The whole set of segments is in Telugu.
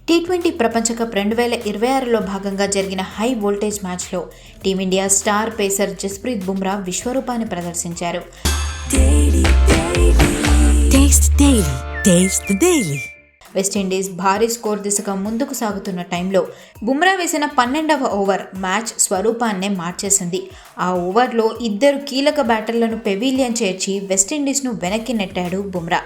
టీ20 ప్రపంచ కప్ 2026లో భాగంగా జరిగిన హై వోల్టేజ్ మ్యాచ్లో team India star pacer Jasprit Bumrah విశ్వరూపాన్ని ప్రదర్శించారు. వెస్టిండీస్ భారీ స్కోర్ దిశగా ముందుకు సాగుతున్న టైంలో బుమ్రా వేసిన 12వ ఓవర్ మ్యాచ్ స్వరూపాన్నే మార్చేసింది. ఆ ఓవర్లో ఇద్దరు కీలక బ్యాటర్లను పెవిలియన్ చేర్చి వెస్టిండీస్ను వెనక్కి నెట్టాడు బుమ్రా.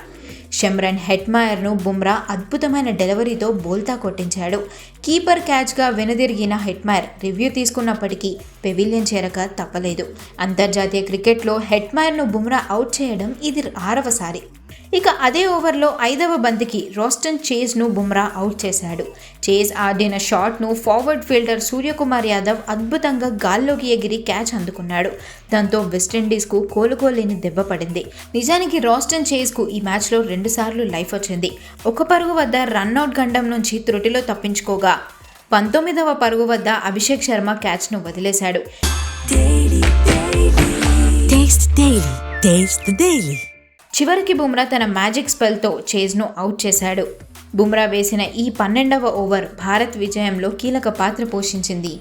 షెమ్రన్ హెట్మాయర్ను బుమ్రా అద్భుతమైన డెలివరీతో బోల్తా కొట్టించాడు. కీపర్ క్యాచ్గా వెనుదిరిగిన హెట్మాయర్ రివ్యూ తీసుకున్నప్పటికీ పెవిలియన్ చేరక తప్పలేదు. అంతర్జాతీయ క్రికెట్లో హెట్మాయర్ను బుమ్రా అవుట్ చేయడం ఇది 6వసారి. ఇక అదే ఓవర్లో 5వ బంతికి రాస్టన్ చేజ్ను బుమ్రా అవుట్ చేశాడు. చేజ్ ఆడిన షాట్ను ఫార్వర్డ్ ఫీల్డర్ సూర్యకుమార్ యాదవ్ అద్భుతంగా గాల్లోకి ఎగిరి క్యాచ్ అందుకున్నాడు. దాంతో వెస్టిండీస్కు కోలుకోలేని దెబ్బ పడింది. నిజానికి రాస్టన్ చేజ్కు ఈ మ్యాచ్లో 2 సార్లు లైఫ్ వచ్చింది. 1 పరుగు వద్ద రన్అట్ గండం నుంచి త్రుటిలో తప్పించుకోగా 19వ పరుగు వద్ద అభిషేక్ శర్మ క్యాచ్ను వదిలేశాడు. చివరికి బుమ్రా తన మ్యాజిక్ స్పెల్తో చేజ్ను అవుట్ చేశాడు. బుమ్రా వేసిన ఈ 12వ ఓవర్ భారత్ విజయంలో కీలక పాత్ర పోషించింది.